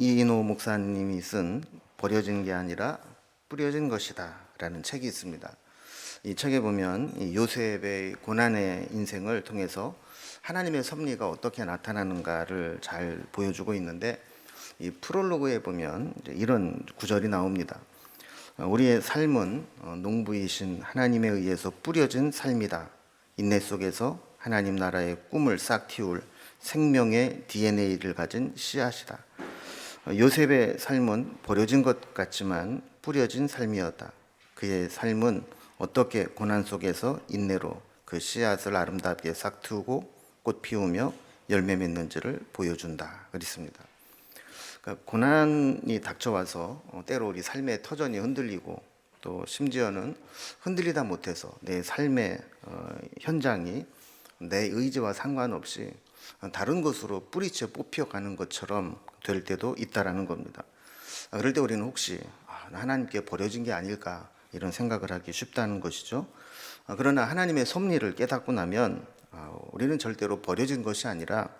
이인호 목사님이 쓴 버려진 게 아니라 뿌려진 것이다 라는 책이 있습니다. 이 책에 보면 이 요셉의 고난의 인생을 통해서 하나님의 섭리가 어떻게 나타나는가를 잘 보여주고 있는데, 이 프롤로그에 보면 이런 구절이 나옵니다. 우리의 삶은 농부이신 하나님에 의해서 뿌려진 삶이다. 인내 속에서 하나님 나라의 꿈을 싹 틔울 생명의 DNA를 가진 씨앗이다. 요셉의 삶은 버려진 것 같지만 뿌려진 삶이었다. 그의 삶은 어떻게 고난 속에서 인내로 그 씨앗을 아름답게 싹 트우고 꽃 피우며 열매 맺는지를 보여준다. 그랬습니다. 그러니까 고난이 닥쳐와서 때로 우리 삶의 터전이 흔들리고, 또 심지어는 흔들리다 못해서 내 삶의 현장이 내 의지와 상관없이 다른 것으로 뿌리채 뽑혀가는 것처럼 될 때도 있다라는 겁니다. 그럴 때 우리는 혹시 하나님께 버려진 게 아닐까 이런 생각을 하기 쉽다는 것이죠. 그러나 하나님의 섭리를 깨닫고 나면 우리는 절대로 버려진 것이 아니라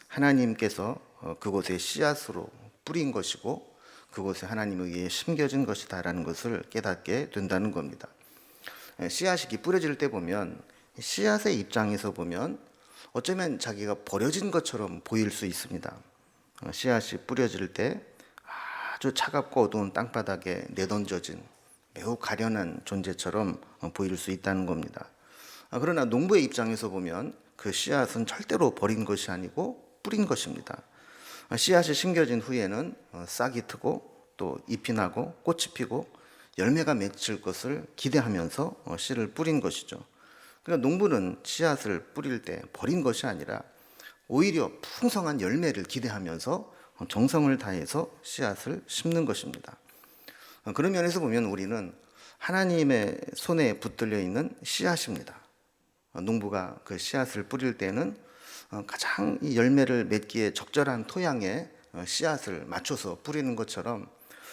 하나님께서 그곳에 씨앗으로 뿌린 것이고 그곳에 하나님에 의해 심겨진 것이다라는 것을 깨닫게 된다는 겁니다. 씨앗이 뿌려질 때 보면, 씨앗의 입장에서 보면 어쩌면 자기가 버려진 것처럼 보일 수 있습니다. 씨앗이 뿌려질 때 아주 차갑고 어두운 땅바닥에 내던져진 매우 가련한 존재처럼 보일 수 있다는 겁니다. 그러나 농부의 입장에서 보면 그 씨앗은 절대로 버린 것이 아니고 뿌린 것입니다. 씨앗이 심겨진 후에는 싹이 트고 또 잎이 나고 꽃이 피고 열매가 맺힐 것을 기대하면서 씨를 뿌린 것이죠. 그러니까 농부는 씨앗을 뿌릴 때 버린 것이 아니라 오히려 풍성한 열매를 기대하면서 정성을 다해서 씨앗을 심는 것입니다. 그런 면에서 보면 우리는 하나님의 손에 붙들려 있는 씨앗입니다. 농부가 그 씨앗을 뿌릴 때는 가장 이 열매를 맺기에 적절한 토양에 씨앗을 맞춰서 뿌리는 것처럼,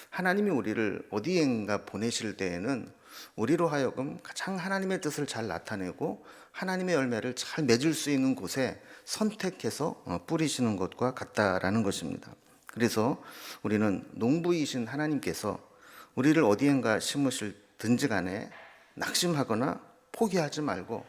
하나님이 우리를 어디엔가 보내실 때에는 우리로 하여금 가장 하나님의 뜻을 잘 나타내고 하나님의 열매를 잘 맺을 수 있는 곳에 선택해서 뿌리시는 것과 같다라는 것입니다. 그래서 우리는 농부이신 하나님께서 우리를 어디엔가 심으실든지 간에 낙심하거나 포기하지 말고,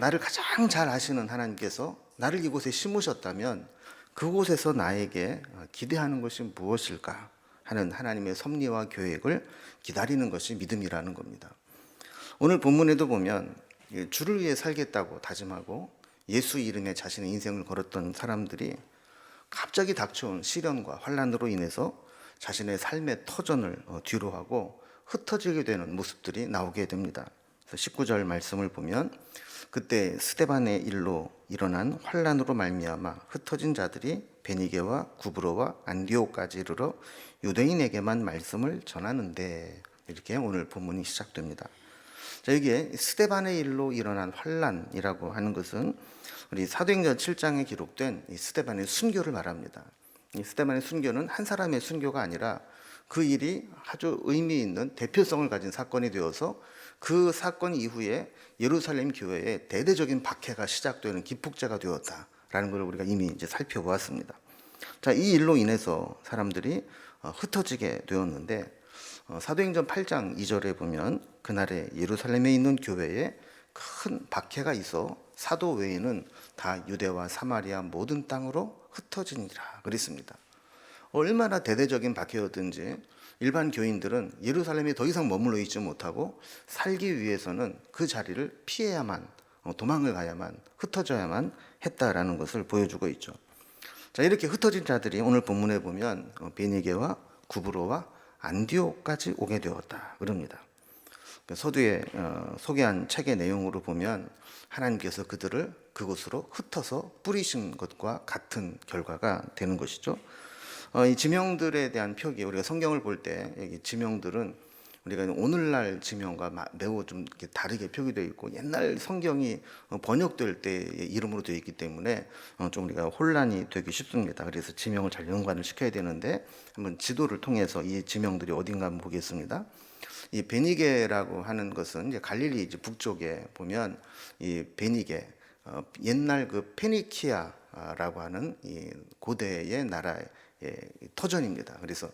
나를 가장 잘 아시는 하나님께서 나를 이곳에 심으셨다면 그곳에서 나에게 기대하는 것이 무엇일까 하는 하나님의 섭리와 계획을 기다리는 것이 믿음이라는 겁니다. 오늘 본문에도 보면 주를 위해 살겠다고 다짐하고 예수 이름에 자신의 인생을 걸었던 사람들이 갑자기 닥쳐온 시련과 환난으로 인해서 자신의 삶의 터전을 뒤로하고 흩어지게 되는 모습들이 나오게 됩니다. 19절 말씀을 보면, 그때 스데반의 일로 일어난 환난으로 말미암아 흩어진 자들이 베니게와 구브로와 안디옥까지 이르러 유대인에게만 말씀을 전하는데, 이렇게 오늘 본문이 시작됩니다. 자, 여기에 스데반의 일로 일어난 환난이라고 하는 것은 우리 사도행전 7장에 기록된 이 스데반의 순교를 말합니다. 이 스데반의 순교는 한 사람의 순교가 아니라 그 일이 아주 의미 있는 대표성을 가진 사건이 되어서 그 사건 이후에 예루살렘 교회에 대대적인 박해가 시작되는 기폭제가 되었다라는 걸 우리가 이미 이제 살펴보았습니다. 자, 이 일로 인해서 사람들이 흩어지게 되었는데, 사도행전 8장 2절에 보면 그날에 예루살렘에 있는 교회에 큰 박해가 있어 사도 외에는 다 유대와 사마리아 모든 땅으로 흩어지니라 그랬습니다. 얼마나 대대적인 박해였든지 일반 교인들은 예루살렘에 더 이상 머물러 있지 못하고 살기 위해서는 그 자리를 피해야만, 도망을 가야만, 흩어져야만 했다라는 것을 보여주고 있죠. 자, 이렇게 흩어진 자들이 오늘 본문에 보면 베니게와 구브로와 안디옥까지 오게 되었다 그럽니다. 서두에 소개한 책의 내용으로 보면 하나님께서 그들을 그곳으로 흩어서 뿌리신 것과 같은 결과가 되는 것이죠. 이 지명들에 대한 표기, 우리가 성경을 볼 때 여기 지명들은 우리가 오늘날 지명과 매우 좀 이렇게 다르게 표기되어 있고, 옛날 성경이 번역될 때의 이름으로 되어 있기 때문에 좀 우리가 혼란이 되기 쉽습니다. 그래서 지명을 잘 연관을 시켜야 되는데, 한번 지도를 통해서 이 지명들이 어딘가 한번 보겠습니다. 이 베니게라고 하는 것은 이제 갈릴리 이제 북쪽에 보면 이 베니게, 옛날 그 페니키아라고 하는 이 고대의 나라의 터전입니다. 그래서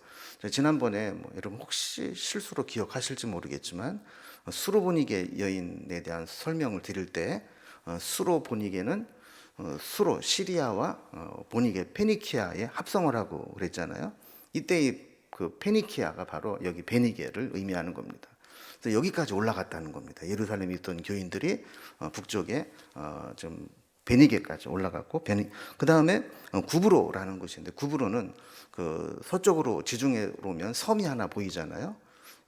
지난번에 여러분 혹시 실수로 기억하실지 모르겠지만 수로보니게 여인에 대한 설명을 드릴 때 수로보니게는 수로 시리아와 보니게 페니키아의 합성을 하고 그랬잖아요. 이때의 그 페니키아가 바로 여기 베니게를 의미하는 겁니다. 그래서 여기까지 올라갔다는 겁니다. 예루살렘에 있던 교인들이 북쪽에 좀 베니게까지 올라갔고, 그 다음에 구브로라는 곳인데, 구브로는 그 서쪽으로 지중해로 오면 섬이 하나 보이잖아요.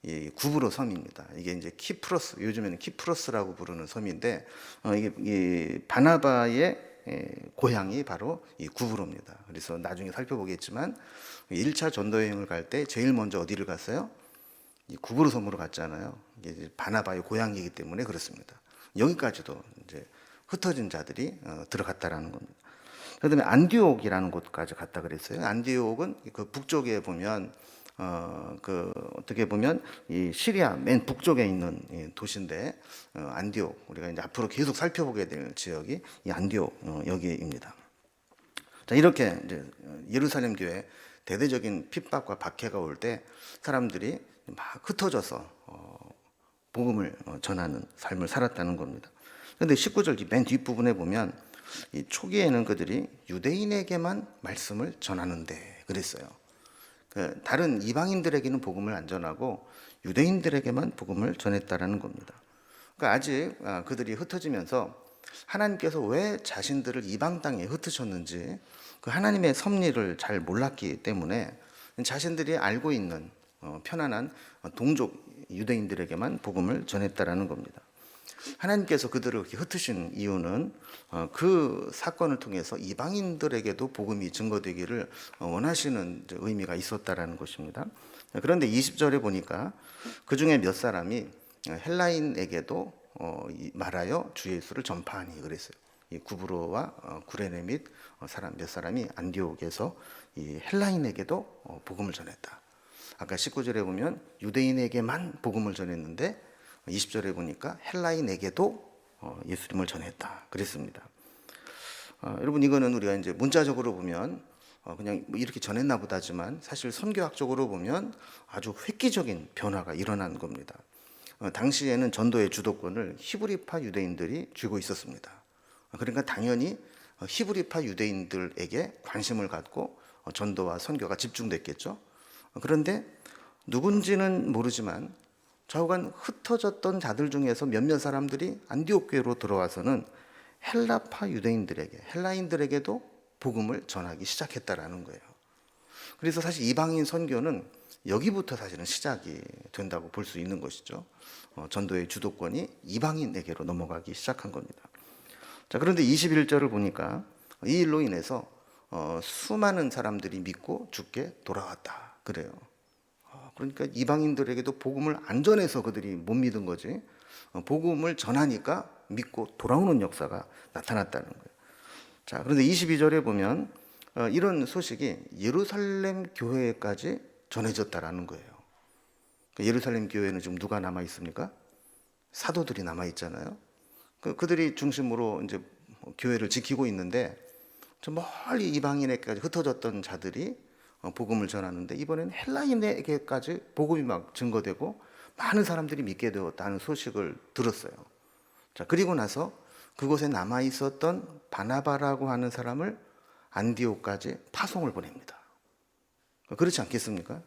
이 구브로 섬입니다. 이게 이제 키프로스, 요즘에는 키프로스라고 부르는 섬인데, 이게 이 바나바의 고향이 바로 이 구브로입니다. 그래서 나중에 살펴보겠지만 1차 전도 여행을 갈 때 제일 먼저 어디를 갔어요? 이 구브로 섬으로 갔잖아요. 이게 바나바의 고향이기 때문에 그렇습니다. 여기까지도 이제 흩어진 자들이 들어갔다라는 겁니다. 그다음에 안디옥이라는 곳까지 갔다 그랬어요. 안디옥은 그 북쪽에 보면 그 어떻게 보면 이 시리아 맨 북쪽에 있는 도시인데, 안디옥, 우리가 이제 앞으로 계속 살펴보게 될 지역이 이 안디옥 여기입니다. 자, 이렇게 이제 예루살렘 교회 대대적인 핍박과 박해가 올 때 사람들이 막 흩어져서 복음을 전하는 삶을 살았다는 겁니다. 그런데 19절 맨 뒷부분에 보면 이 초기에는 그들이 유대인에게만 말씀을 전하는데 그랬어요. 다른 이방인들에게는 복음을 안 전하고 유대인들에게만 복음을 전했다라는 겁니다. 그러니까 아직 그들이 흩어지면서 하나님께서 왜 자신들을 이방 땅에 흩으셨는지 그 하나님의 섭리를 잘 몰랐기 때문에 자신들이 알고 있는 편안한 동족 유대인들에게만 복음을 전했다라는 겁니다. 하나님께서 그들을 그렇게 흩으신 이유는 그 사건을 통해서 이방인들에게도 복음이 증거되기를 원하시는 의미가 있었다라는 것입니다. 그런데 20절에 보니까 그 중에 몇 사람이 헬라인에게도 말하여 주 예수를 전파하니 그랬어요. 이 구브로와 구레네 및 사람 몇 사람이 안디옥에서 이 헬라인에게도 복음을 전했다. 아까 19절에 보면 유대인에게만 복음을 전했는데 20절에 보니까 헬라인에게도 예수님을 전했다 그랬습니다. 여러분, 이거는 우리가 이제 문자적으로 보면 그냥 뭐 이렇게 전했나 보다지만 사실 선교학적으로 보면 아주 획기적인 변화가 일어난 겁니다. 당시에는 전도의 주도권을 히브리파 유대인들이 쥐고 있었습니다. 그러니까 당연히 히브리파 유대인들에게 관심을 갖고 전도와 선교가 집중됐겠죠. 그런데 누군지는 모르지만 좌우간 흩어졌던 자들 중에서 몇몇 사람들이 안디옥 교회로 들어와서는 헬라파 유대인들에게, 헬라인들에게도 복음을 전하기 시작했다라는 거예요. 그래서 사실 이방인 선교는 여기부터 사실은 시작이 된다고 볼 수 있는 것이죠. 전도의 주도권이 이방인에게로 넘어가기 시작한 겁니다. 자, 그런데 21절을 보니까 이 일로 인해서 수많은 사람들이 믿고 죽게 돌아왔다 그래요. 그러니까 이방인들에게도 복음을 안 전해서 그들이 못 믿은 거지, 복음을 전하니까 믿고 돌아오는 역사가 나타났다는 거예요. 자, 그런데 22절에 보면 이런 소식이 예루살렘 교회까지 전해졌다라는 거예요. 예루살렘 교회는 지금 누가 남아 있습니까? 사도들이 남아 있잖아요. 그들이 중심으로 이제 교회를 지키고 있는데 저 멀리 이방인에게까지 흩어졌던 자들이 복음을 전하는데 이번엔 헬라인에게까지 복음이 막 증거되고 많은 사람들이 믿게 되었다는 소식을 들었어요. 자, 그리고 나서 그곳에 남아 있었던 바나바라고 하는 사람을 안디옥까지 파송을 보냅니다. 그렇지 않겠습니까?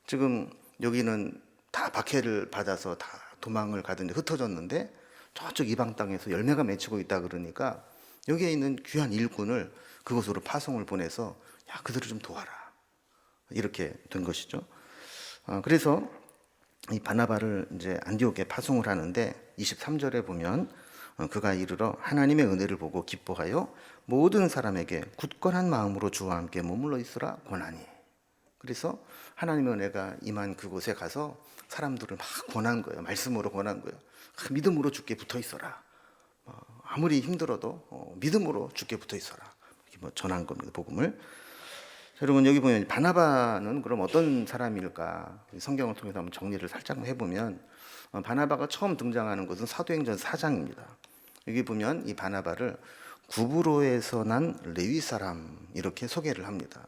지금 여기는 다 박해를 받아서 다 도망을 가든지 흩어졌는데 저쪽 이방 땅에서 열매가 맺히고 있다 그러니까 여기에 있는 귀한 일꾼을 그곳으로 파송을 보내서 야, 그들을 좀 도와라. 이렇게 된 것이죠. 그래서 이 바나바를 이제 안디옥에 파송을 하는데 23절에 보면 그가 이르러 하나님의 은혜를 보고 기뻐하여 모든 사람에게 굳건한 마음으로 주와 함께 머물러 있으라 권하니. 그래서 하나님의 은혜가 임한 그곳에 가서 사람들을 막 권한 거예요. 말씀으로 권한 거예요. 믿음으로 주께 붙어 있어라. 아무리 힘들어도 믿음으로 주께 붙어 있어라. 이렇게 전한 겁니다. 복음을. 여러분, 여기 보면 바나바는 그럼 어떤 사람일까? 성경을 통해서 한번 정리를 살짝 해보면 바나바가 처음 등장하는 것은 사도행전 4장입니다. 여기 보면 이 바나바를 구브로에서 난 레위 사람 이렇게 소개를 합니다.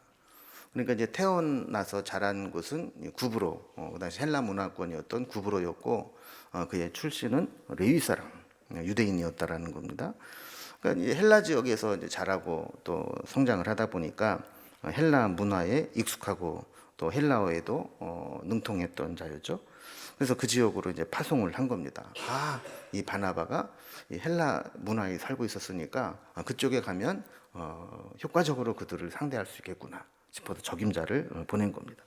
그러니까 이제 태어나서 자란 곳은 구브로, 그 당시 헬라 문화권이었던 구브로였고, 그의 출신은 레위 사람, 유대인이었다라는 겁니다. 그러니까 이 헬라 지역에서 이제 자라고 또 성장을 하다 보니까 헬라 문화에 익숙하고 또 헬라어에도 능통했던 자였죠. 그래서 그 지역으로 이제 파송을 한 겁니다. 이 바나바가 이 헬라 문화에 살고 있었으니까 그쪽에 가면 효과적으로 그들을 상대할 수 있겠구나 싶어서 적임자를 보낸 겁니다.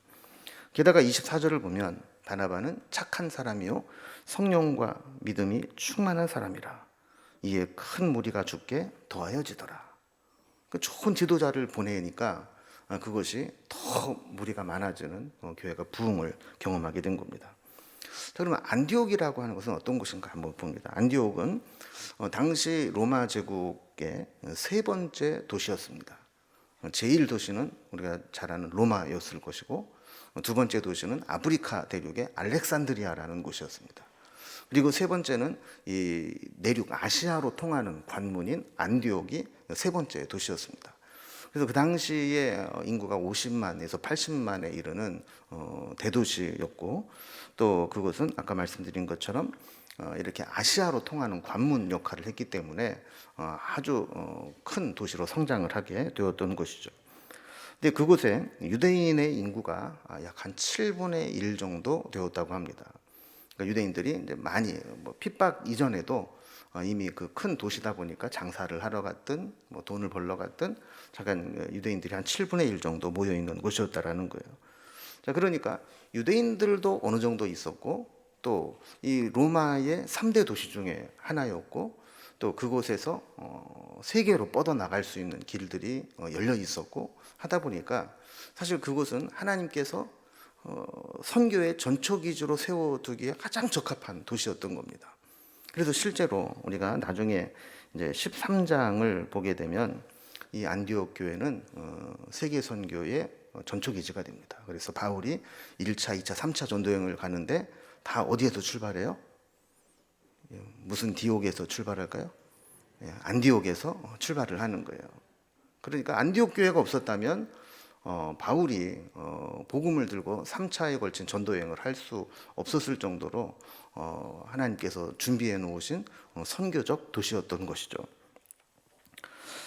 게다가 24절을 보면 바나바는 착한 사람이요 성령과 믿음이 충만한 사람이라 이에 큰 무리가 죽게 더하여지더라. 그 좋은 지도자를 보내니까 그것이 더 무리가 많아지는 교회가 부흥을 경험하게 된 겁니다. 자, 그러면 안디옥이라고 하는 것은 어떤 곳인가 한번 봅니다. 안디옥은 당시 로마 제국의 세 번째 도시였습니다. 제1 도시는 우리가 잘 아는 로마였을 것이고 두 번째 도시는 아프리카 대륙의 알렉산드리아라는 곳이었습니다. 그리고 세 번째는 이 내륙 아시아로 통하는 관문인 안디옥이 세 번째 도시였습니다. 그래서 그 당시에 인구가 50만에서 80만에 이르는 대도시였고 또 그것은 아까 말씀드린 것처럼 이렇게 아시아로 통하는 관문 역할을 했기 때문에 아주 큰 도시로 성장을 하게 되었던 것이죠. 근데 그곳에 유대인의 인구가 약 한 7분의 1 정도 되었다고 합니다. 그러니까 유대인들이 이제 많이 핍박 이전에도 이미 그 큰 도시다 보니까 장사를 하러 갔든 돈을 벌러 갔든 잠깐 유대인들이 한 7분의 1 정도 모여 있는 곳이었다라는 거예요. 자, 그러니까 유대인들도 어느 정도 있었고 또 이 로마의 3대 도시 중에 하나였고 또 그곳에서 세계로 뻗어나갈 수 있는 길들이 열려 있었고 하다 보니까 사실 그곳은 하나님께서 선교의 전초기지로 세워두기에 가장 적합한 도시였던 겁니다. 그래서 실제로 우리가 나중에 이제 13장을 보게 되면 이 안디옥 교회는 세계 선교의 전초기지가 됩니다. 그래서 바울이 1차, 2차, 3차 전도여행을 가는데 다 어디에서 출발해요? 무슨 디옥에서 출발할까요? 안디옥에서 출발을 하는 거예요. 그러니까 안디옥 교회가 없었다면 바울이 복음을 들고 3차에 걸친 전도여행을 할 수 없었을 정도로 하나님께서 준비해 놓으신 선교적 도시였던 것이죠.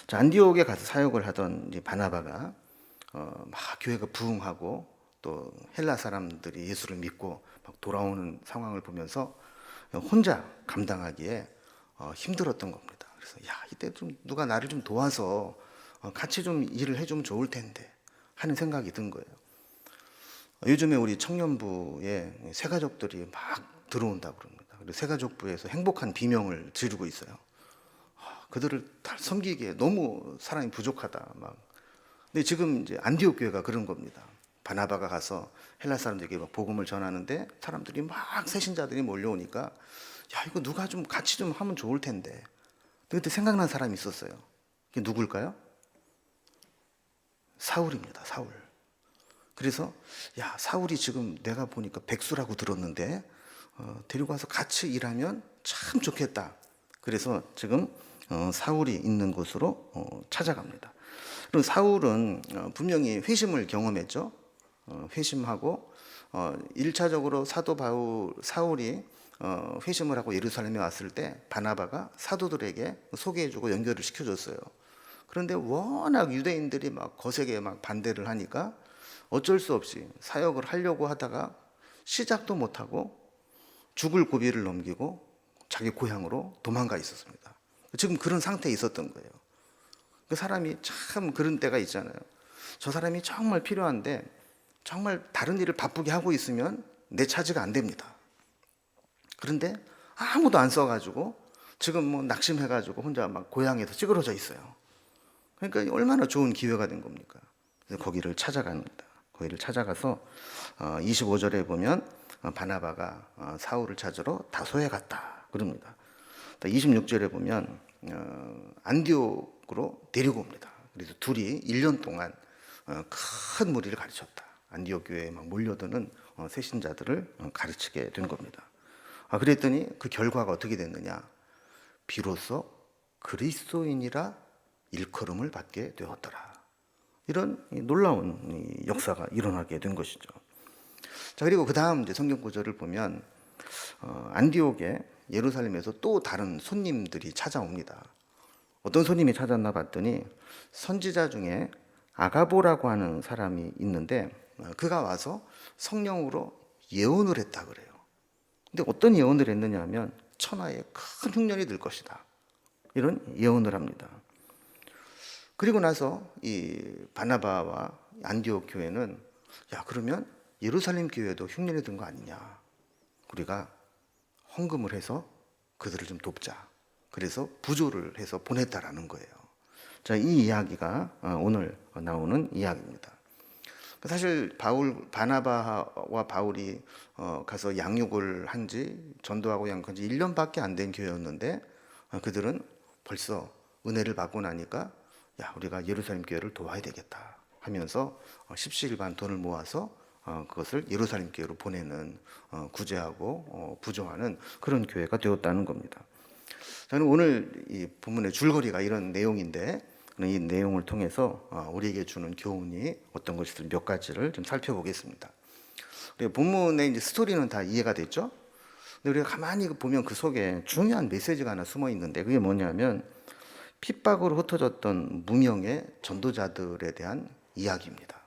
자, 안디옥에 가서 사역을 하던 바나바가 막 교회가 부흥하고 또 헬라 사람들이 예수를 믿고 막 돌아오는 상황을 보면서 혼자 감당하기에 힘들었던 겁니다. 그래서 이때 좀 누가 나를 좀 도와서 같이 좀 일을 해주면 좋을 텐데 하는 생각이 든 거예요. 요즘에 우리 청년부에 새가족들이 막 들어온다고 그럽니다. 그리고 새가족부에서 행복한 비명을 지르고 있어요. 그들을 다 섬기기에 너무 사람이 부족하다. 막. 근데 지금 이제 안디옥 교회가 그런 겁니다. 바나바가 가서 헬라 사람들에게 막 복음을 전하는데 사람들이 막 새신자들이 몰려오니까 이거 누가 좀 같이 좀 하면 좋을 텐데. 그때 생각난 사람이 있었어요. 그게 누굴까요? 사울입니다. 사울. 그래서 사울이 지금 내가 보니까 백수라고 들었는데 데리고 와서 같이 일하면 참 좋겠다. 그래서 지금 사울이 있는 곳으로 찾아갑니다. 그리고 사울은 분명히 회심을 경험했죠. 회심하고 1차적으로 사울이 회심을 하고 예루살렘에 왔을 때 바나바가 사도들에게 소개해주고 연결을 시켜줬어요. 그런데 워낙 유대인들이 막 거세게 막 반대를 하니까 어쩔 수 없이 사역을 하려고 하다가 시작도 못하고 죽을 고비를 넘기고 자기 고향으로 도망가 있었습니다. 지금 그런 상태에 있었던 거예요. 그 사람이 참 그런 때가 있잖아요. 저 사람이 정말 필요한데 정말 다른 일을 바쁘게 하고 있으면 내 차지가 안 됩니다. 그런데 아무도 안 써가지고 지금 낙심해가지고 혼자 막 고향에서 찌그러져 있어요. 그러니까 얼마나 좋은 기회가 된 겁니까? 그래서 거기를 찾아갑니다. 거기를 찾아가서 25절에 보면 바나바가 사울을 찾으러 다소에 갔다 그럽니다. 26절에 보면 안디옥으로 데리고 옵니다. 그래서 둘이 1년 동안 큰 무리를 가르쳤다. 안디옥 교회에 막 몰려드는 새신자들을 가르치게 된 겁니다. 그랬더니 그 결과가 어떻게 됐느냐? 비로소 그리스도인이라 일컬음을 받게 되었더라. 이런 놀라운 역사가 일어나게 된 것이죠. 자, 그리고 그 다음 이제 성경 구절을 보면 안디옥에 예루살렘에서 또 다른 손님들이 찾아옵니다. 어떤 손님이 찾았나 봤더니 선지자 중에 아가보라고 하는 사람이 있는데 그가 와서 성령으로 예언을 했다 그래요. 근데 어떤 예언을 했느냐 하면 천하에 큰 흉년이 들 것이다. 이런 예언을 합니다. 그리고 나서 이 바나바와 안디옥 교회는 야, 그러면 예루살렘 교회도 흉년이 든 거 아니냐. 우리가 헌금을 해서 그들을 좀 돕자. 그래서 부조를 해서 보냈다라는 거예요. 자, 이 이야기가 오늘 나오는 이야기입니다. 사실 바나바와 바울이 가서 양육을 한지 전도하고 양육한 지 1년밖에 안 된 교회였는데 그들은 벌써 은혜를 받고 나니까 야, 우리가 예루살렘 교회를 도와야 되겠다 하면서 십시일반 돈을 모아서 그것을 예루살렘 교회로 보내는 구제하고 부조하는 그런 교회가 되었다는 겁니다. 저는 오늘 이 본문의 줄거리가 이런 내용인데 이 내용을 통해서 우리에게 주는 교훈이 어떤 것인지 몇 가지를 좀 살펴보겠습니다. 본문의 이제 스토리는 다 이해가 됐죠? 근데 우리가 가만히 보면 그 속에 중요한 메시지가 하나 숨어 있는데 그게 뭐냐면 핍박으로 흩어졌던 무명의 전도자들에 대한 이야기입니다.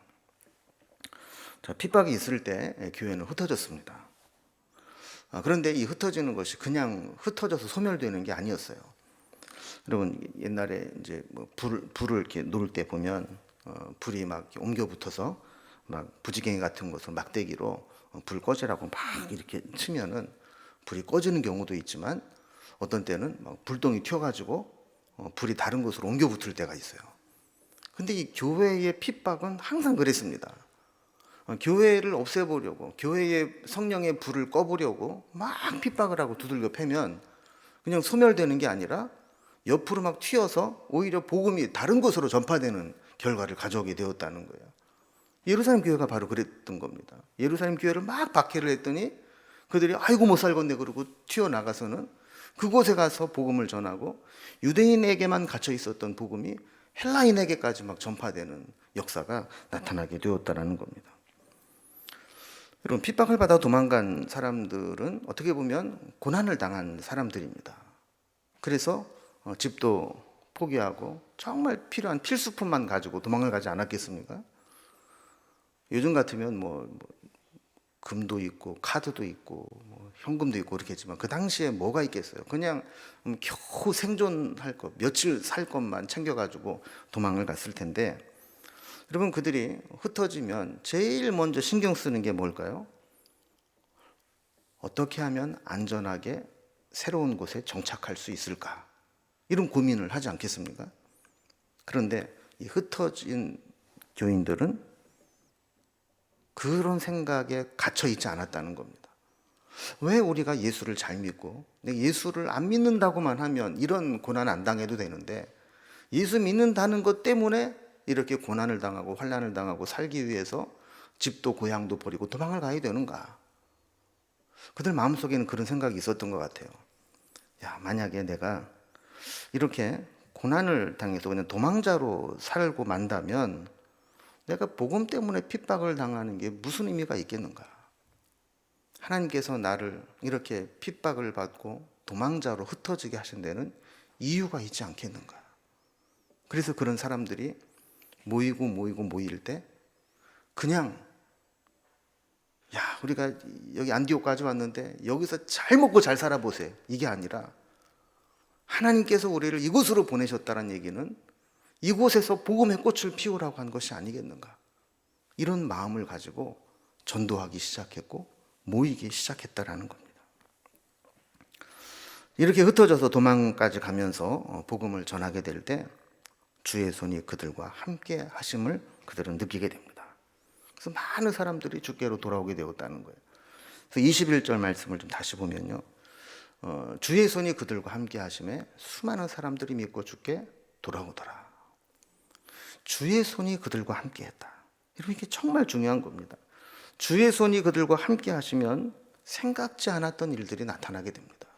자, 핍박이 있을 때 교회는 ht어졌습니다. 그런데 이 흩어지는 것이 그냥 흩어져서 소멸되는 게 아니었어요. 여러분 옛날에 이제 뭐 불을 이렇게 놓을 때 보면 불이 막 옮겨 붙어서 막 부지갱이 같은 것을 막대기로 불 꺼지라고 막 이렇게 치면은 불이 꺼지는 경우도 있지만 어떤 때는 막 불똥이 튀어가지고 불이 다른 곳으로 옮겨 붙을 때가 있어요. 근데 이 교회의 핍박은 항상 그랬습니다. 교회를 없애보려고 교회의 성령의 불을 꺼보려고 막 핍박을 하고 두들겨 패면 그냥 소멸되는 게 아니라 옆으로 막 튀어서 오히려 복음이 다른 곳으로 전파되는 결과를 가져오게 되었다는 거예요. 예루살렘 교회가 바로 그랬던 겁니다. 예루살렘 교회를 막 박해를 했더니 그들이 아이고 못 살겠네 그러고 튀어나가서는 그곳에 가서 복음을 전하고 유대인에게만 갇혀 있었던 복음이 헬라인에게까지 막 전파되는 역사가 나타나게 되었다는 겁니다. 여러분 핍박을 받아 도망간 사람들은 어떻게 보면 고난을 당한 사람들입니다. 그래서 집도 포기하고 정말 필요한 필수품만 가지고 도망을 가지 않았겠습니까? 요즘 같으면 뭐 금도 있고 카드도 있고 뭐 현금도 있고 그렇겠지만 그 당시에 뭐가 있겠어요? 그냥 겨우 생존할 것, 며칠 살 것만 챙겨가지고 도망을 갔을 텐데 여러분 그들이 흩어지면 제일 먼저 신경 쓰는 게 뭘까요? 어떻게 하면 안전하게 새로운 곳에 정착할 수 있을까? 이런 고민을 하지 않겠습니까? 그런데 이 흩어진 교인들은 그런 생각에 갇혀 있지 않았다는 겁니다. 왜 우리가 예수를 잘 믿고 예수를 안 믿는다고만 하면 이런 고난 안 당해도 되는데 예수 믿는다는 것 때문에 이렇게 고난을 당하고 환난을 당하고 살기 위해서 집도 고향도 버리고 도망을 가야 되는가? 그들 마음속에는 그런 생각이 있었던 것 같아요. 야, 만약에 내가 이렇게 고난을 당해서 그냥 도망자로 살고 만다면 내가 복음 때문에 핍박을 당하는 게 무슨 의미가 있겠는가? 하나님께서 나를 이렇게 핍박을 받고 도망자로 흩어지게 하신 데는 이유가 있지 않겠는가? 그래서 그런 사람들이 모일 때 그냥 야, 우리가 여기 안디옥까지 왔는데 여기서 잘 먹고 잘 살아보세요. 이게 아니라 하나님께서 우리를 이곳으로 보내셨다는 얘기는 이곳에서 복음의 꽃을 피우라고 한 것이 아니겠는가? 이런 마음을 가지고 전도하기 시작했고 모이기 시작했다라는 겁니다. 이렇게 흩어져서 도망까지 가면서 복음을 전하게 될 때 주의 손이 그들과 함께 하심을 그들은 느끼게 됩니다. 그래서 많은 사람들이 주께로 돌아오게 되었다는 거예요. 그래서 21절 말씀을 좀 다시 보면요. 주의 손이 그들과 함께 하심에 수많은 사람들이 믿고 주께 돌아오더라. 주의 손이 그들과 함께 했다. 여러분 이게 정말 중요한 겁니다. 주의 손이 그들과 함께 하시면 생각지 않았던 일들이 나타나게 됩니다.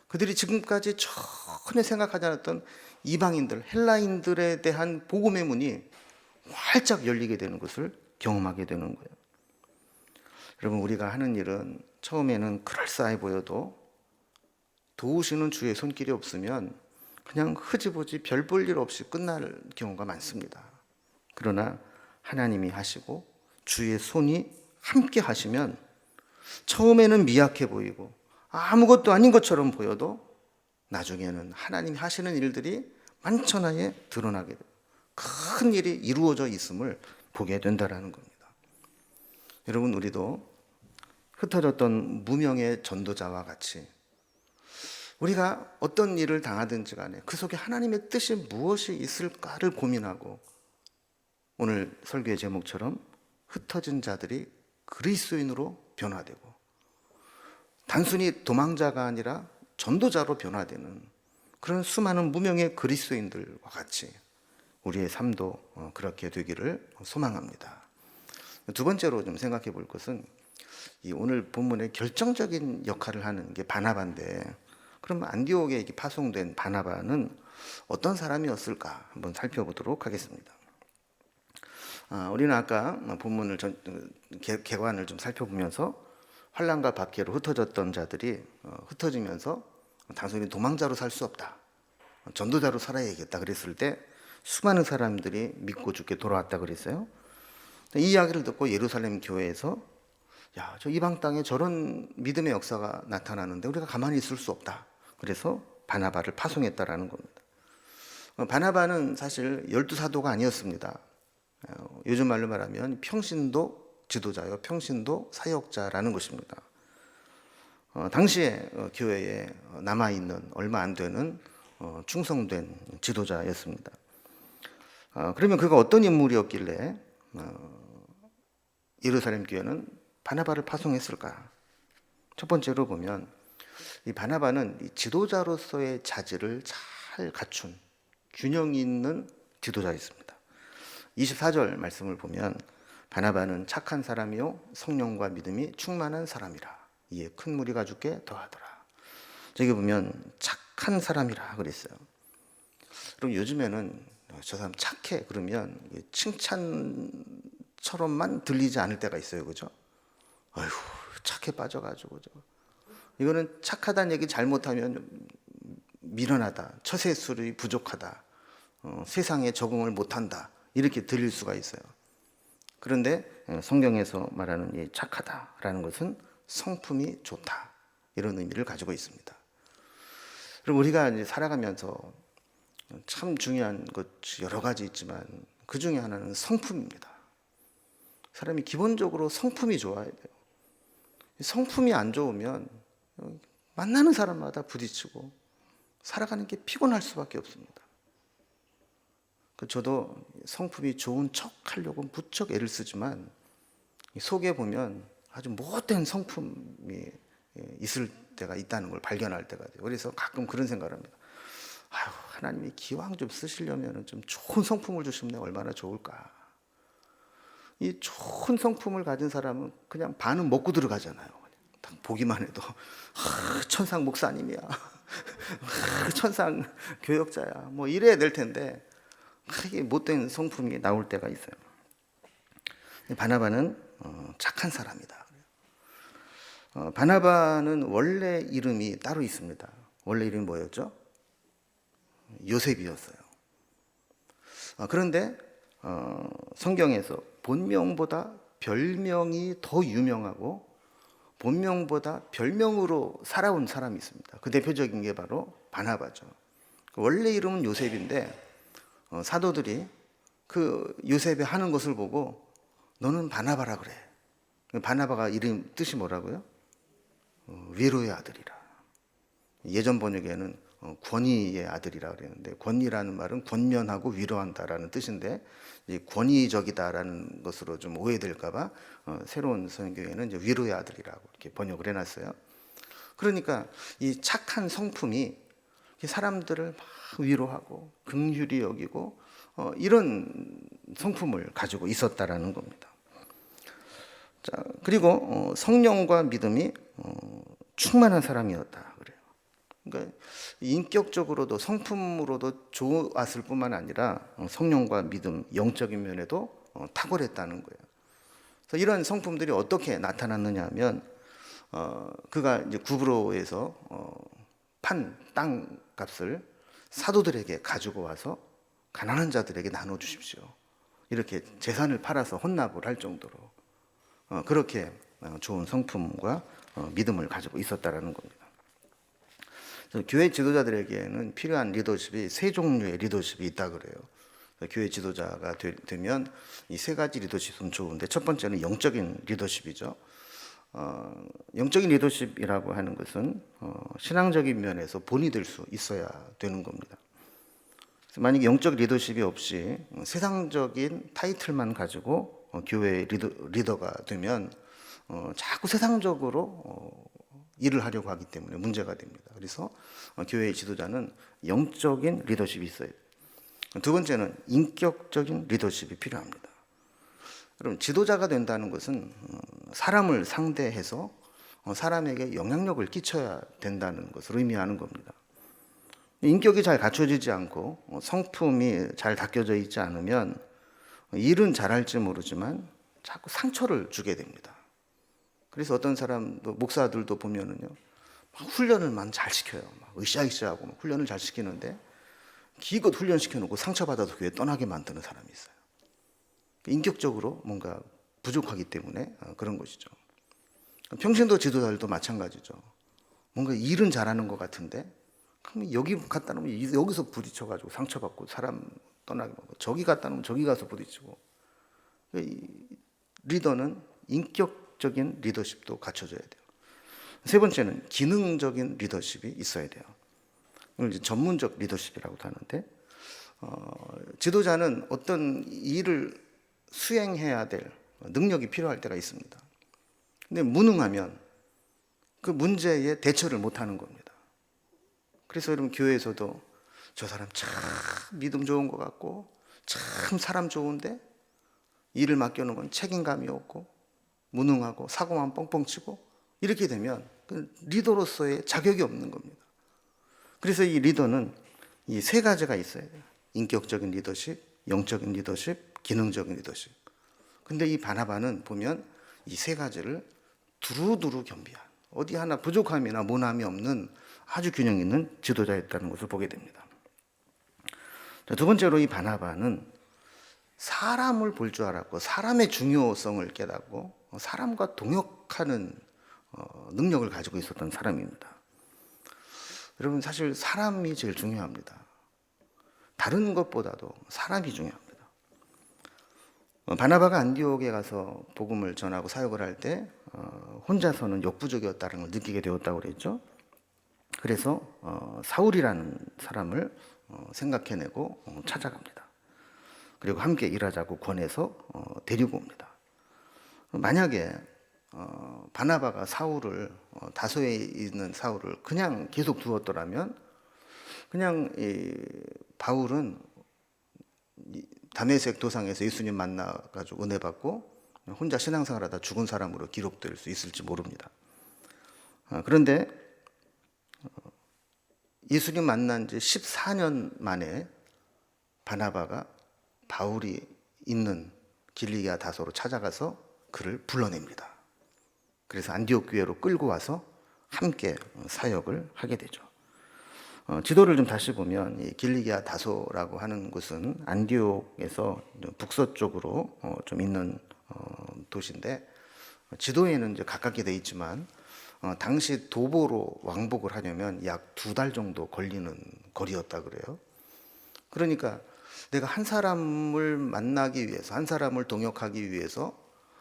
그들이 지금까지 전혀 생각하지 않았던 이방인들, 헬라인들에 대한 복음의 문이 활짝 열리게 되는 것을 경험하게 되는 거예요. 여러분, 우리가 하는 일은 처음에는 그럴싸해 보여도 도우시는 주의 손길이 없으면 그냥 흐지부지 별 볼 일 없이 끝날 경우가 많습니다. 그러나 하나님이 하시고 주의 손이 함께 하시면 처음에는 미약해 보이고 아무것도 아닌 것처럼 보여도 나중에는 하나님이 하시는 일들이 만천하에 드러나게 돼요. 큰 일이 이루어져 있음을 보게 된다는 겁니다. 여러분, 우리도 흩어졌던 무명의 전도자와 같이 우리가 어떤 일을 당하든지 간에 그 속에 하나님의 뜻이 무엇이 있을까를 고민하고, 오늘 설교의 제목처럼 흩어진 자들이 그리스도인으로 변화되고 단순히 도망자가 아니라 전도자로 변화되는 그런 수많은 무명의 그리스도인들과 같이 우리의 삶도 그렇게 되기를 소망합니다. 두 번째로 좀 생각해 볼 것은 이 오늘 본문의 결정적인 역할을 하는 게 바나바인데, 그러면 안디옥에 파송된 바나바는 어떤 사람이었을까 한번 살펴보도록 하겠습니다. 우리는 아까 본문을 개관을 좀 살펴보면서 환난과 박해로 흩어졌던 자들이 흩어지면서 단순히 도망자로 살 수 없다, 전도자로 살아야겠다 그랬을 때 수많은 사람들이 믿고 주께 돌아왔다 그랬어요. 이 이야기를 듣고 예루살렘 교회에서 야, 저 이방 땅에 저런 믿음의 역사가 나타나는데 우리가 가만히 있을 수 없다. 그래서 바나바를 파송했다라는 겁니다. 바나바는 사실 12사도가 아니었습니다. 요즘 말로 말하면 평신도 지도자요, 평신도 사역자라는 것입니다. 당시에 교회에 남아있는 얼마 안 되는 충성된 지도자였습니다. 그러면 그가 어떤 인물이었길래 예루살렘 교회는 바나바를 파송했을까? 첫 번째로 보면 이 바나바는 이 지도자로서의 자질을 잘 갖춘 균형 있는 지도자였습니다. 24절 말씀을 보면 바나바는 착한 사람이요 성령과 믿음이 충만한 사람이라 이에 큰 무리가 주께 더하더라. 저기 보면 착한 사람이라 그랬어요. 그럼 요즘에는 저 사람 착해 그러면 칭찬처럼만 들리지 않을 때가 있어요, 그죠? 아휴, 착해 빠져가지고 이거는 착하다는 얘기 잘못하면 미련하다, 처세술이 부족하다, 세상에 적응을 못한다 이렇게 들릴 수가 있어요. 그런데 성경에서 말하는 이 착하다라는 것은 성품이 좋다 이런 의미를 가지고 있습니다. 그럼 우리가 이제 살아가면서 참 중요한 것이 여러 가지 있지만 그 중에 하나는 성품입니다. 사람이 기본적으로 성품이 좋아야 돼요. 성품이 안 좋으면 만나는 사람마다 부딪히고 살아가는 게 피곤할 수밖에 없습니다. 저도 성품이 좋은 척 하려고 무척 애를 쓰지만 속에 보면 아주 못된 성품이 있을 때가 있다는 걸 발견할 때가 돼요. 그래서 가끔 그런 생각을 합니다. 아유, 하나님이 기왕 좀 쓰시려면 좀 좋은 성품을 주시면 얼마나 좋을까. 이 좋은 성품을 가진 사람은 그냥 반은 먹고 들어가잖아요. 딱 보기만 해도 천상 목사님이야, 천상 교역자야, 뭐 이래야 될 텐데 이게 못된 성품이 나올 때가 있어요. 바나바는 착한 사람이다. 바나바는 원래 이름이 따로 있습니다. 원래 이름이 뭐였죠? 요셉이었어요. 그런데 성경에서 본명보다 별명이 더 유명하고 본명보다 별명으로 살아온 사람이 있습니다. 그 대표적인 게 바로 바나바죠. 원래 이름은 요셉인데 사도들이 그 요셉이 하는 것을 보고 너는 바나바라 그래. 바나바가 이름 뜻이 뭐라고요? 위로의 아들이라. 예전 번역에는 권위의 아들이라 그랬는데, 권위라는 말은 권면하고 위로한다라는 뜻인데 권위적이다라는 것으로 좀 오해될까봐 새로운 성경에는 이제 위로의 아들이라고 이렇게 번역을 해놨어요. 그러니까 이 착한 성품이 사람들을 막 위로하고 긍휼히 여기고 이런 성품을 가지고 있었다라는 겁니다. 자, 그리고 성령과 믿음이 충만한 사람이었다 그래요. 그러니까 인격적으로도 성품으로도 좋았을 뿐만 아니라 성령과 믿음, 영적인 면에도 탁월했다는 거예요. 그래서 이런 성품들이 어떻게 나타났느냐 하면 그가 이제 구브로에서 판 땅 값을 사도들에게 가지고 와서 가난한 자들에게 나눠 주십시오. 이렇게 재산을 팔아서 혼납을 할 정도로 그렇게 좋은 성품과 믿음을 가지고 있었다라는 겁니다. 그래서 교회 지도자들에게는 필요한 리더십이 세 종류의 리더십이 있다 그래요. 교회 지도자가 되면 이 세 가지 리더십은 좋은데, 첫 번째는 영적인 리더십이죠. 영적인 리더십이라고 하는 것은 신앙적인 면에서 본이 될 수 있어야 되는 겁니다. 만약에 영적 리더십이 없이 세상적인 타이틀만 가지고 교회 리더가 되면 자꾸 세상적으로 일을 하려고 하기 때문에 문제가 됩니다. 그래서 교회의 지도자는 영적인 리더십이 있어야 돼요. 두 번째는 인격적인 리더십이 필요합니다. 여러분, 지도자가 된다는 것은 사람을 상대해서 사람에게 영향력을 끼쳐야 된다는 것을 의미하는 겁니다. 인격이 잘 갖춰지지 않고 성품이 잘 닦여져 있지 않으면 일은 잘할지 모르지만 자꾸 상처를 주게 됩니다. 그래서 어떤 사람도, 목사들도 보면은요, 막 훈련을만 잘 시켜요. 막 으쌰으쌰하고 막 훈련을 잘 시키는데 기껏 훈련시켜놓고 상처받아서 교회 떠나게 만드는 사람이 있어요. 인격적으로 뭔가 부족하기 때문에 그런 것이죠. 평신도 지도자들도 마찬가지죠. 뭔가 일은 잘하는 것 같은데 그럼 여기 갖다 놓으면 여기서 부딪혀가지고 상처받고 사람 떠나게 하고, 저기 갖다 놓으면 저기 가서 부딪히고. 리더는 인격적인 리더십도 갖춰져야 돼요. 세 번째는 기능적인 리더십이 있어야 돼요. 이걸 이제 전문적 리더십이라고도 하는데, 지도자는 어떤 일을 수행해야 될 능력이 필요할 때가 있습니다. 근데 무능하면 그 문제에 대처를 못하는 겁니다. 그래서 여러분, 교회에서도 저 사람 참 믿음 좋은 것 같고 참 사람 좋은데 일을 맡겨놓은 건 책임감이 없고 무능하고 사고만 뻥뻥 치고, 이렇게 되면 그 리더로서의 자격이 없는 겁니다. 그래서 이 리더는 이 세 가지가 있어야 돼요. 인격적인 리더십, 영적인 리더십, 기능적인 리더십. 근데 이 바나바는 보면 이 세 가지를 두루두루 겸비한, 어디 하나 부족함이나 모남이 없는 아주 균형 있는 지도자였다는 것을 보게 됩니다. 두 번째로 이 바나바는 사람을 볼 줄 알았고 사람의 중요성을 깨닫고 사람과 동역하는 능력을 가지고 있었던 사람입니다. 여러분, 사실 사람이 제일 중요합니다. 다른 것보다도 사람이 중요합니다. 바나바가 안디옥에 가서 복음을 전하고 사역을 할 때 혼자서는 역부족이었다는 걸 느끼게 되었다고 그랬죠. 그래서 사울이라는 사람을 생각해내고 찾아갑니다. 그리고 함께 일하자고 권해서 데리고 옵니다. 만약에 바나바가 사울을, 다소에 있는 사울을 그냥 계속 두었더라면, 그냥 바울은 다메섹 도상에서 예수님 만나가지고 은혜 받고 혼자 신앙생활하다 죽은 사람으로 기록될 수 있을지 모릅니다. 그런데 예수님 만난 지 14년 만에 바나바가 바울이 있는 길리기아 다소로 찾아가서 그를 불러냅니다. 그래서 안디옥 교회로 끌고 와서 함께 사역을 하게 되죠. 지도를 좀 다시 보면 이 길리기아 다소라고 하는 곳은 안디옥에서 북서쪽으로 좀 있는 도시인데, 지도에는 이제 가깝게 돼 있지만 당시 도보로 왕복을 하려면 약 2달 정도 걸리는 거리였다 그래요. 그러니까 내가 한 사람을 만나기 위해서, 한 사람을 동역하기 위해서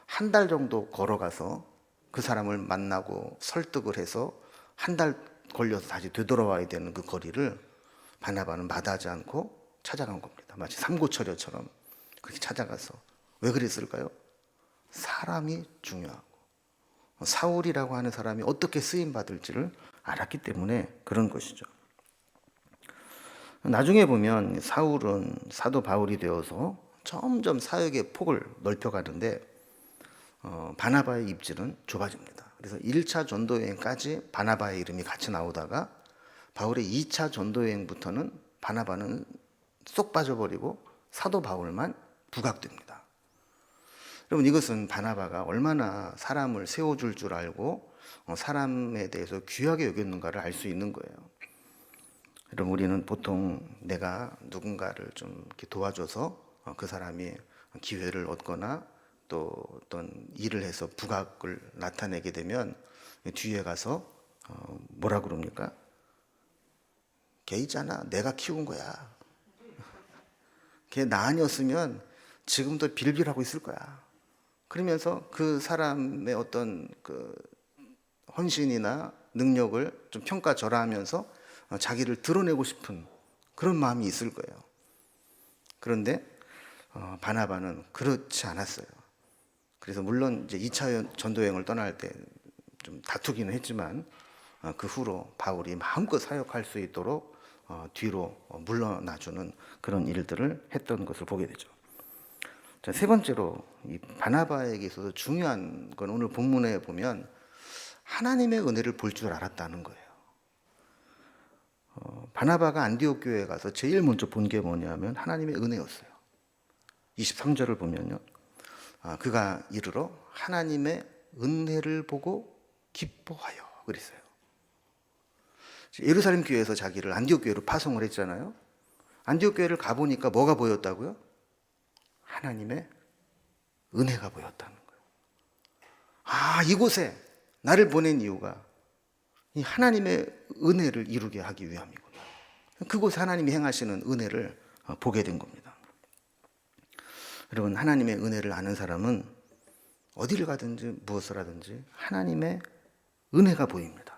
1달 정도 걸어가서 그 사람을 만나고 설득을 해서 1달 걸려서 다시 되돌아와야 되는 그 거리를 바나바는 마다하지 않고 찾아간 겁니다. 마치 삼고철려처럼 그렇게 찾아가서. 왜 그랬을까요? 사람이 중요하고 사울이라고 하는 사람이 어떻게 쓰임받을지를 알았기 때문에 그런 것이죠. 나중에 보면 사울은 사도 바울이 되어서 점점 사역의 폭을 넓혀가는데 바나바의 입지는 좁아집니다. 그래서 1차 전도 여행까지 바나바의 이름이 같이 나오다가 바울의 2차 전도 여행부터는 바나바는 쏙 빠져버리고 사도 바울만 부각됩니다. 여러분, 이것은 바나바가 얼마나 사람을 세워줄 줄 알고 사람에 대해서 귀하게 여겼는가를 알 수 있는 거예요. 여러분, 우리는 보통 내가 누군가를 좀 이렇게 도와줘서 그 사람이 기회를 얻거나 또 어떤 일을 해서 부각을 나타내게 되면 뒤에 가서 뭐라 그럽니까? 걔 있잖아, 내가 키운 거야. 걔 나 아니었으면 지금도 빌빌하고 있을 거야. 그러면서 그 사람의 어떤 그 헌신이나 능력을 좀 평가절하하면서 자기를 드러내고 싶은 그런 마음이 있을 거예요. 그런데 바나바는 그렇지 않았어요. 그래서 물론 이제 2차 전도여행을 떠날 때 좀 다투기는 했지만 그 후로 바울이 마음껏 사역할 수 있도록 뒤로 물러나주는 그런 일들을 했던 것을 보게 되죠. 자, 세 번째로 이 바나바에게 있어서 중요한 건 오늘 본문에 보면 하나님의 은혜를 볼 줄 알았다는 거예요. 바나바가 안디옥 교회에 가서 제일 먼저 본 게 뭐냐면 하나님의 은혜였어요. 23절을 보면요, 그가 이르러 하나님의 은혜를 보고 기뻐하여 그랬어요. 예루살렘 교회에서 자기를 안디옥 교회로 파송을 했잖아요. 안디옥 교회를 가보니까 뭐가 보였다고요? 하나님의 은혜가 보였다는 거예요. 이곳에 나를 보낸 이유가 이 하나님의 은혜를 이루게 하기 위함이구나. 그곳에 하나님이 행하시는 은혜를 보게 된 겁니다. 여러분, 하나님의 은혜를 아는 사람은 어디를 가든지 무엇을 하든지 하나님의 은혜가 보입니다.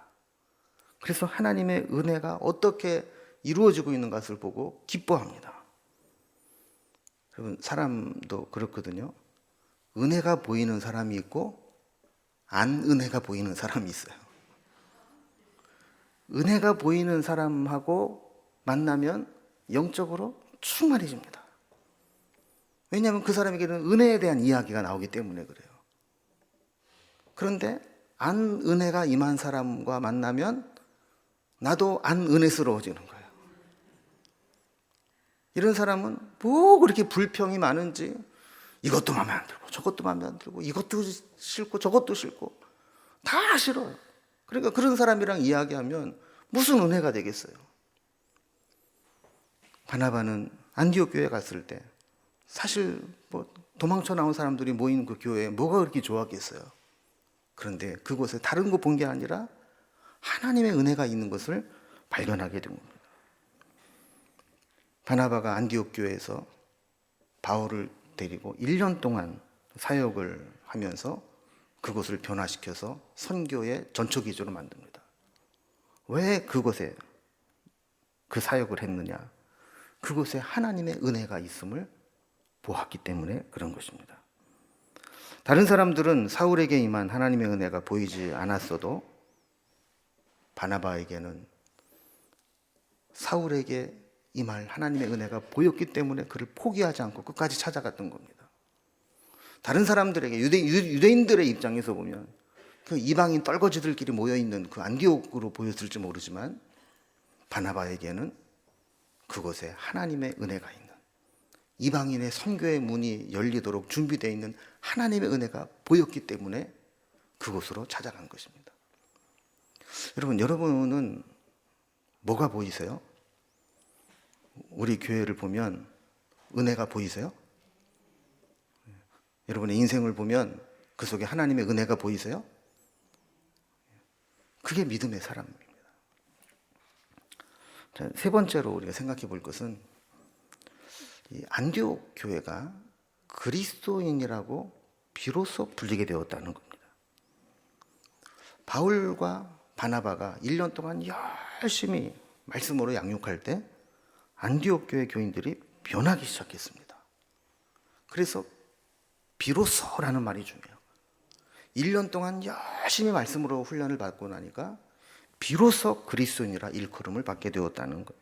그래서 하나님의 은혜가 어떻게 이루어지고 있는 것을 보고 기뻐합니다. 여러분, 사람도 그렇거든요. 은혜가 보이는 사람이 있고 안 은혜가 보이는 사람이 있어요. 은혜가 보이는 사람하고 만나면 영적으로 충만해집니다. 왜냐하면 그 사람에게는 은혜에 대한 이야기가 나오기 때문에 그래요. 그런데 안 은혜가 임한 사람과 만나면 나도 안 은혜스러워지는 거예요. 이런 사람은 뭐 그렇게 불평이 많은지 이것도 마음에 안 들고 저것도 마음에 안 들고 이것도 싫고 저것도 싫고 다 싫어요. 그러니까 그런 사람이랑 이야기하면 무슨 은혜가 되겠어요. 바나바는 안디옥 교회에 갔을 때 사실 뭐 도망쳐 나온 사람들이 모인 그 교회에 뭐가 그렇게 좋았겠어요. 그런데 그곳에 다른 거 본 게 아니라 하나님의 은혜가 있는 것을 발견하게 된 겁니다. 바나바가 안디옥 교회에서 바울을 데리고 1년 동안 사역을 하면서 그곳을 변화시켜서 선교의 전초기조로 만듭니다. 왜 그곳에 그 사역을 했느냐? 그곳에 하나님의 은혜가 있음을 보았기 때문에 그런 것입니다. 다른 사람들은 사울에게 임한 하나님의 은혜가 보이지 않았어도 바나바에게는 사울에게 임할 하나님의 은혜가 보였기 때문에 그를 포기하지 않고 끝까지 찾아갔던 겁니다. 다른 사람들에게 유대인들의 입장에서 보면 그 이방인 떨거지들끼리 모여있는 그 안디옥으로 보였을지 모르지만 바나바에게는 그곳에 하나님의 은혜가 있는, 이방인의 선교의 문이 열리도록 준비되어 있는 하나님의 은혜가 보였기 때문에 그곳으로 찾아간 것입니다. 여러분은 뭐가 보이세요? 우리 교회를 보면 은혜가 보이세요? 여러분의 인생을 보면 그 속에 하나님의 은혜가 보이세요? 그게 믿음의 사람입니다. 자, 세 번째로 우리가 생각해 볼 것은 이 안디옥 교회가 그리스도인이라고 비로소 불리게 되었다는 겁니다. 바울과 바나바가 1년 동안 열심히 말씀으로 양육할 때 안디옥 교회 교인들이 변하기 시작했습니다. 그래서 비로소라는 말이 중요해요. 1년 동안 열심히 말씀으로 훈련을 받고 나니까 비로소 그리스도인이라 일컬음을 받게 되었다는 거예요.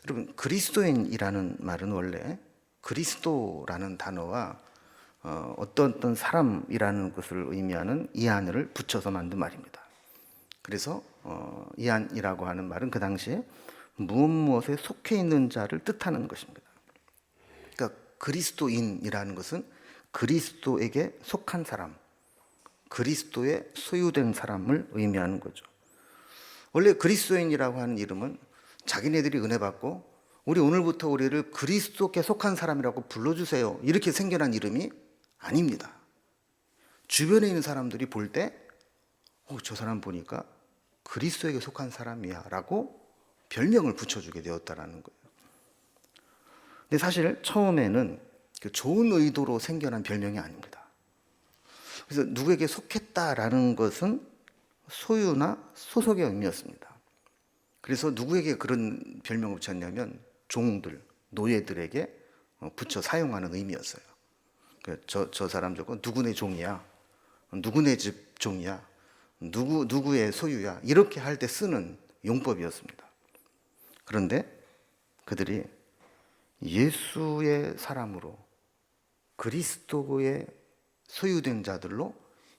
여러분, 그리스도인이라는 말은 원래 그리스도라는 단어와 어떤 사람이라는 것을 의미하는 이하늘을 붙여서 만든 말입니다. 그래서 이안이라고 하는 말은 그 당시에 무엇에 속해 있는 자를 뜻하는 것입니다. 그러니까 그리스도인이라는 것은 그리스도에게 속한 사람, 그리스도에 소유된 사람을 의미하는 거죠. 원래 그리스도인이라고 하는 이름은 자기네들이 은혜 받고 우리 오늘부터 우리를 그리스도께 속한 사람이라고 불러주세요, 이렇게 생겨난 이름이 아닙니다. 주변에 있는 사람들이 볼 때 저 사람 보니까 그리스도에게 속한 사람이야 라고 별명을 붙여주게 되었다는 거예요. 근데 사실 처음에는 좋은 의도로 생겨난 별명이 아닙니다. 그래서 누구에게 속했다라는 것은 소유나 소속의 의미였습니다. 그래서 누구에게 그런 별명을 붙였냐면 종들, 노예들에게 붙여 사용하는 의미였어요. 저 사람 저거 누구네 종이야, 누구네 집 종이야, 누구의 소유야, 이렇게 할 때 쓰는 용법이었습니다. 그런데 그들이 예수의 사람으로 그리스도의 소유된 자들로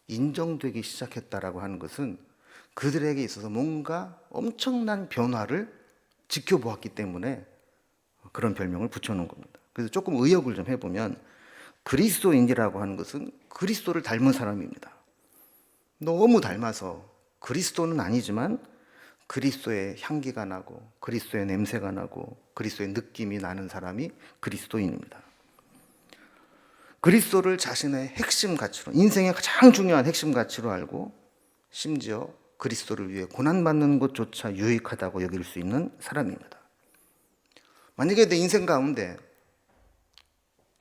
인정되기 시작했다라고 하는 것은 그들에게 있어서 뭔가 엄청난 변화를 지켜보았기 때문에 그런 별명을 붙여놓은 겁니다. 그래서 조금 의역을 좀 해보면 그리스도인이라고 하는 것은 그리스도를 닮은 사람입니다. 너무 닮아서 그리스도는 아니지만 그리스도의 향기가 나고 그리스도의 냄새가 나고 그리스도의 느낌이 나는 사람이 그리스도인입니다. 그리스도를 자신의 핵심 가치로, 인생의 가장 중요한 핵심 가치로 알고 심지어 그리스도를 위해 고난받는 것조차 유익하다고 여길 수 있는 사람입니다. 만약에 내 인생 가운데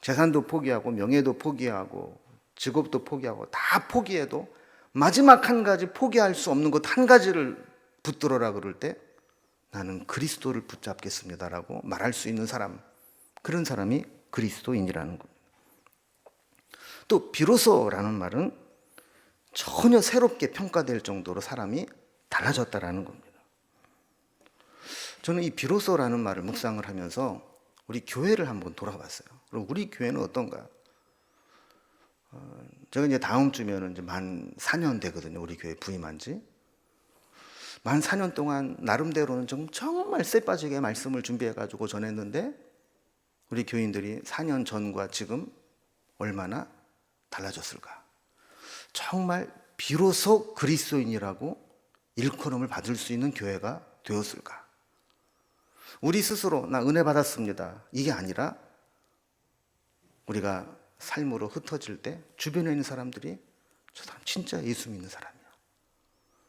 재산도 포기하고 명예도 포기하고 직업도 포기하고 다 포기해도 마지막 한 가지 포기할 수 없는 것 한 가지를 붙들어라 그럴 때 나는 그리스도를 붙잡겠습니다라고 말할 수 있는 사람, 그런 사람이 그리스도인이라는 겁니다. 또 비로소라는 말은 전혀 새롭게 평가될 정도로 사람이 달라졌다라는 겁니다. 저는 이 비로소라는 말을 묵상을 하면서 우리 교회를 한번 돌아봤어요. 그럼 우리 교회는 어떤가? 제가 이제 다음 주면은 이제 만 4년 되거든요. 우리 교회 부임한 지. 만 4년 동안 나름대로는 정말 쎄빠지게 말씀을 준비해가지고 전했는데 우리 교인들이 4년 전과 지금 얼마나 달라졌을까? 정말 비로소 그리스도인이라고 일컬음을 받을 수 있는 교회가 되었을까? 우리 스스로 나 은혜 받았습니다, 이게 아니라 우리가 삶으로 흩어질 때 주변에 있는 사람들이 저 사람 진짜 예수 믿는 사람이야,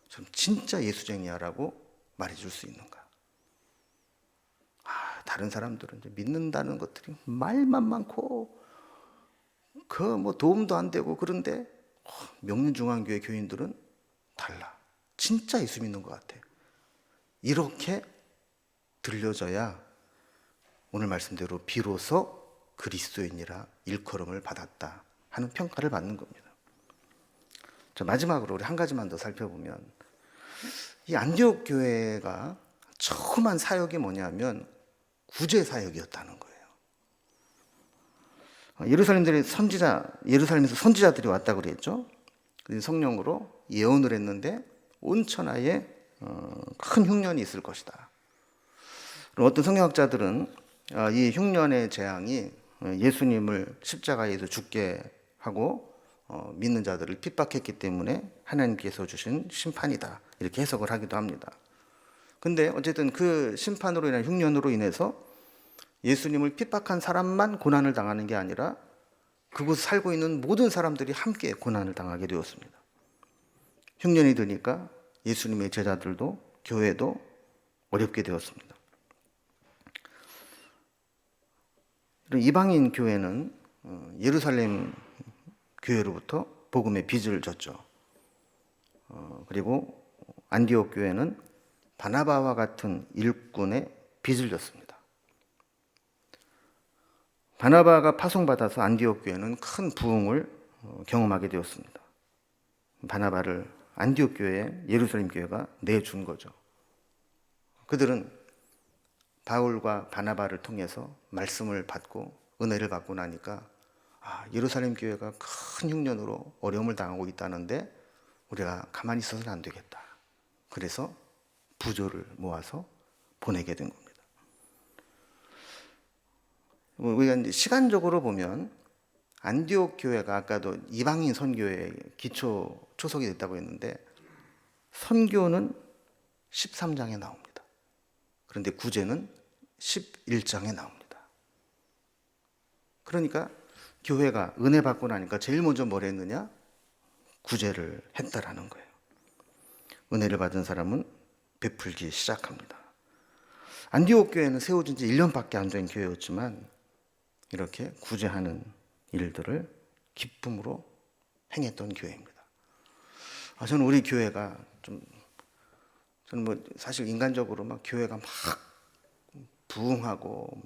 저 사람 진짜 예수쟁이야 라고 말해줄 수 있는가? 다른 사람들은 이제 믿는다는 것들이 말만 많고 뭐 도움도 안 되고 그런데 명륜중앙교회 교인들은 달라, 진짜 예수 믿는 것 같아, 이렇게 들려져야 오늘 말씀대로 비로소 그리스도인이라 일컬음을 받았다 하는 평가를 받는 겁니다. 자, 마지막으로 우리 한 가지만 더 살펴보면 이 안디옥 교회가 처음 한 사역이 뭐냐면 구제 사역이었다는 거예요. 예루살렘에서 선지자들이 왔다 그랬죠. 성령으로 예언을 했는데 온 천하에 큰 흉년이 있을 것이다. 어떤 성경학자들은 이 흉년의 재앙이 예수님을 십자가에서 죽게 하고 믿는 자들을 핍박했기 때문에 하나님께서 주신 심판이다, 이렇게 해석을 하기도 합니다. 근데 어쨌든 그 심판으로 인한 흉년으로 인해서 예수님을 핍박한 사람만 고난을 당하는 게 아니라 그곳에 살고 있는 모든 사람들이 함께 고난을 당하게 되었습니다. 흉년이 드니까 예수님의 제자들도 교회도 어렵게 되었습니다. 이방인 교회는 예루살렘 교회로부터 복음의 빚을 졌죠. 그리고 안디옥 교회는 바나바와 같은 일꾼의 빚을 졌습니다. 바나바가 파송받아서 안디옥 교회는 큰 부흥을 경험하게 되었습니다. 바나바를 안디옥 교회에 예루살렘 교회가 내준 거죠. 그들은 바울과 바나바를 통해서 말씀을 받고 은혜를 받고 나니까 예루살렘 교회가 큰 흉년으로 어려움을 당하고 있다는데 우리가 가만히 있어서는 안 되겠다. 그래서 부조를 모아서 보내게 된 겁니다. 우리가 이제 시간적으로 보면 안디옥 교회가 아까도 이방인 선교의 기초 초석이 됐다고 했는데 선교는 13장에 나옵니다. 그런데 구제는 11장에 나옵니다. 그러니까 교회가 은혜 받고 나니까 제일 먼저 뭘 했느냐? 구제를 했다라는 거예요. 은혜를 받은 사람은 베풀기 시작합니다. 안디옥 교회는 세워진 지 1년밖에 안 된 교회였지만 이렇게 구제하는 일들을 기쁨으로 행했던 교회입니다. 저는 우리 교회가 저는 사실 인간적으로 막 교회가 막 부흥하고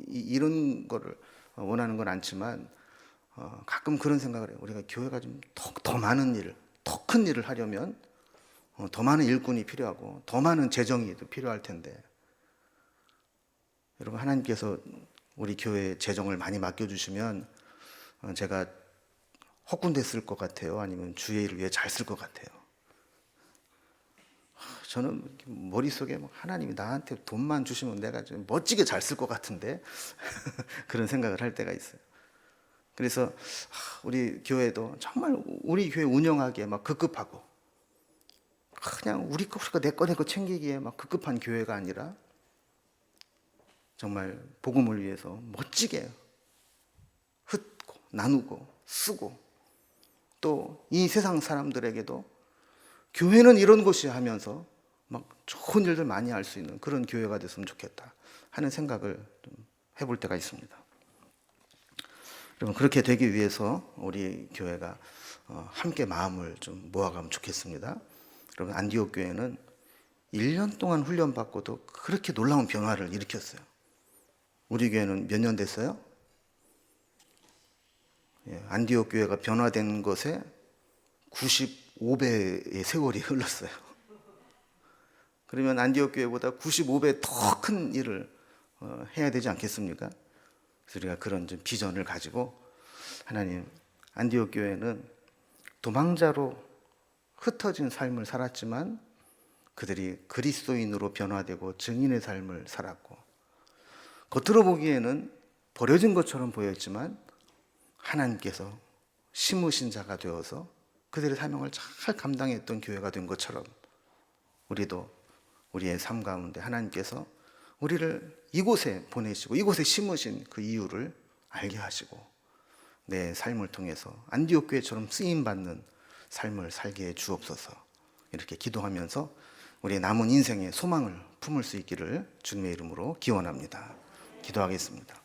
이런 거를 원하는 건 않지만 가끔 그런 생각을 해요. 우리가 교회가 좀 더 많은 일, 더 큰 일을 하려면 더 많은 일꾼이 필요하고 더 많은 재정이 필요할 텐데 여러분 하나님께서 우리 교회 재정을 많이 맡겨주시면 제가 헛군데 쓸 것 같아요? 아니면 주의 일을 위해 잘 쓸 것 같아요? 저는 머릿속에 하나님이 나한테 돈만 주시면 내가 좀 멋지게 잘 쓸 것 같은데 그런 생각을 할 때가 있어요. 그래서 우리 교회도 정말 우리 교회 운영하기에 막 급급하고 그냥 우리가 내 거 챙기기에 막 급급한 교회가 아니라 정말 복음을 위해서 멋지게 흩고 나누고 쓰고 또 이 세상 사람들에게도 교회는 이런 곳이야 하면서 막 좋은 일들 많이 할 수 있는 그런 교회가 됐으면 좋겠다 하는 생각을 좀 해볼 때가 있습니다. 여러분 그렇게 되기 위해서 우리 교회가 함께 마음을 좀 모아가면 좋겠습니다. 여러분 안디옥 교회는 1년 동안 훈련받고도 그렇게 놀라운 변화를 일으켰어요. 우리 교회는 몇 년 됐어요? 안디옥 교회가 변화된 것에 95배의 세월이 흘렀어요. 그러면 안디옥 교회보다 95배 더 큰 일을 해야 되지 않겠습니까? 그래서 우리가 그런 좀 비전을 가지고 하나님 안디옥 교회는 도망자로 흩어진 삶을 살았지만 그들이 그리스도인으로 변화되고 증인의 삶을 살았고 겉으로 보기에는 버려진 것처럼 보였지만 하나님께서 심으신 자가 되어서 그들의 사명을 잘 감당했던 교회가 된 것처럼 우리도 우리의 삶 가운데 하나님께서 우리를 이곳에 보내시고 이곳에 심으신 그 이유를 알게 하시고 내 삶을 통해서 안디옥 교회처럼 쓰임받는 삶을 살게 해 주옵소서. 이렇게 기도하면서 우리의 남은 인생의 소망을 품을 수 있기를 주님의 이름으로 기원합니다. 기도하겠습니다.